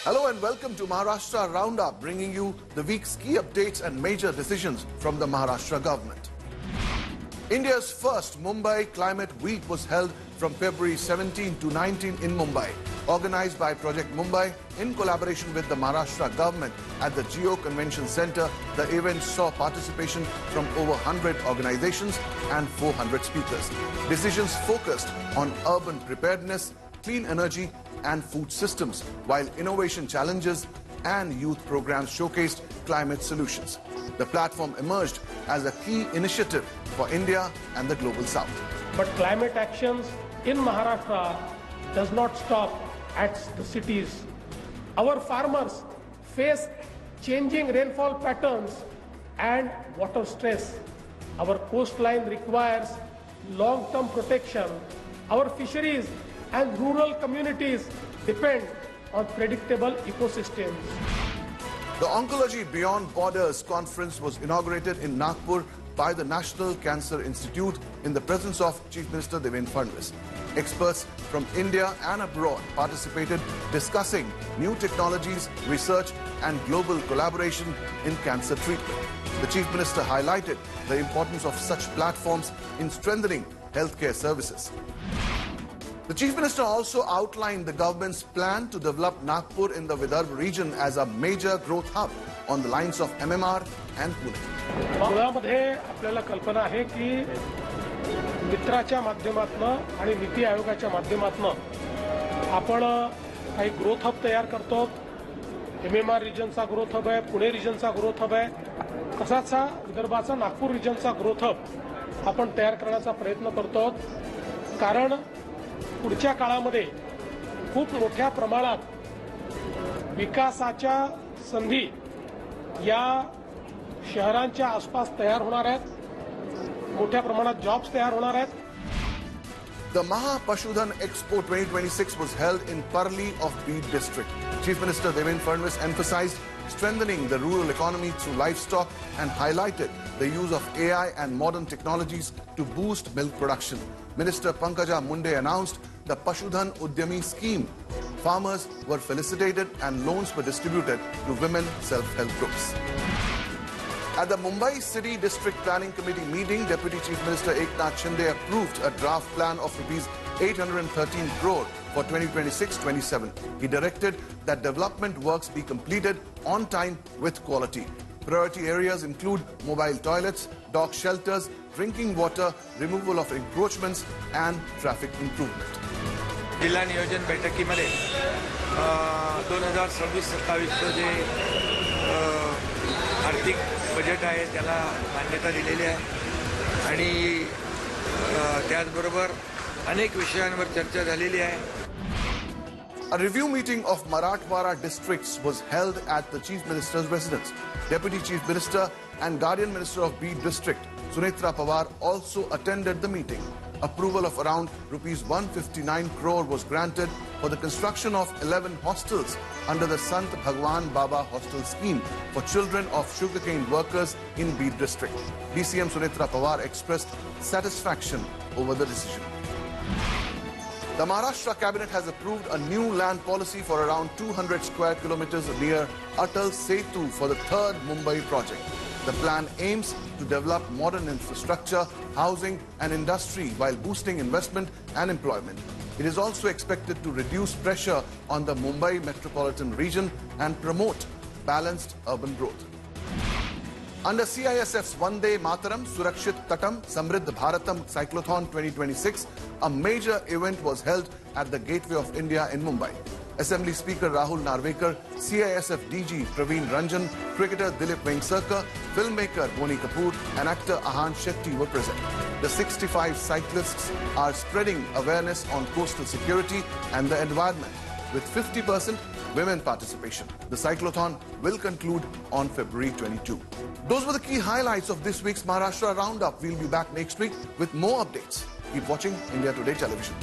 Hello and welcome to Maharashtra Roundup, bringing you the week's key updates and major decisions from the Maharashtra government. India's first Mumbai Climate Week was held from February 17 to 19 in Mumbai. Organized by Project Mumbai in collaboration with the Maharashtra government at the Geo Convention Center, the event saw participation from over 100 organizations and 400 speakers. Decisions focused on urban preparedness, clean energy and food systems, while innovation challenges and youth programs showcased climate solutions. The platform emerged as a key initiative for India and the global south. But climate actions in Maharashtra does not stop at the cities. Our farmers face changing rainfall patterns and water stress. Our coastline requires long-term protection. Our fisheries and rural communities depend on predictable ecosystems. The Oncology Beyond Borders conference was inaugurated in Nagpur by the National Cancer Institute in the presence of Chief Minister Devendra Fadnavis. Experts from India and abroad participated, discussing new technologies, research and global collaboration in cancer treatment. The Chief Minister highlighted the importance of such platforms in strengthening healthcare services. The Chief Minister also outlined the government's plan to develop Nagpur in the Vidarbha region as a major growth hub on the lines of MMR and Pune. मुळामध्ये आपल्याला कल्पना आहे की मित्राच्या माध्यमातून आणि नीती आयोगाच्या माध्यमातून आपण काही ग्रोथ हब तयार करतो. MMR रिजनचा ग्रोथ हब आहे, पुणे रिजनचा ग्रोथ हब आहे, तसाच विदर्भाचा नागपूर रिजनचा ग्रोथ हब आपण तयार करण्याचा प्रयत्न करतो. कारण पुढच्या काळामध्ये खूप मोठ्या प्रमाणात विकासाच्या संधी या शहरांच्या आसपास तयार होणार आहेत. मोठ्या प्रमाणात जॉब्स तयार होणार आहेत. The Maha Pashudhan Expo 2026 was held in Parli of Beed district. Chief Minister Devendra Fadnavis emphasized strengthening the rural economy through livestock and highlighted the use of AI and modern technologies to boost milk production. Minister Pankaja Munde announced the Pashudhan Udyami scheme. Farmers were felicitated and loans were distributed to women self-help groups. At the Mumbai City District Planning Committee meeting, Deputy Chief Minister Eknath Shinde approved a draft plan of Rs 813 crore for 2026-27. He directed that development works be completed on time with quality. Priority areas include mobile toilets, dog shelters, drinking water, removal of encroachments and traffic improvement. जिल्हा नियोजन बैठकीमध्ये 2026-27 जे आर्थिक budget आहे त्याला मान्यता दिलेली आहे आणि त्याचबरोबर अनेक विषयांवर चर्चा झालेली आहे. A review meeting of Marathwada districts was held at the Chief Minister's residence. Deputy Chief Minister and Guardian Minister of Beed district, Sunetra Pawar, also attended the meeting. Approval of around Rs 159 crore was granted for the construction of 11 hostels under the Sant Bhagwan Baba Hostel Scheme for children of sugarcane workers in Beed district. DCM Sunetra Pawar expressed satisfaction over the decision. The Maharashtra cabinet has approved a new land policy for around 200 square kilometers near Atal Setu for the third Mumbai project. The plan aims to develop modern infrastructure, housing and industry while boosting investment and employment. It is also expected to reduce pressure on the Mumbai metropolitan region and promote balanced urban growth. Under CISF's Vande Mataram Surakshit Tatam Samriddh Bharatam Cyclothon 2026, a major event was held at the Gateway of India in Mumbai. Assembly Speaker Rahul Narvekar, CISF DG Praveen Ranjan, cricketer Dilip Vengsarkar, filmmaker Boni Kapoor and actor Ahan Shetty were present. The 65 cyclists are spreading awareness on coastal security and the environment, with 50% women participation. The cyclothon will conclude on February 22. Those were the key highlights of this week's Maharashtra Roundup. We'll be back next week with more updates. Keep watching India Today Television.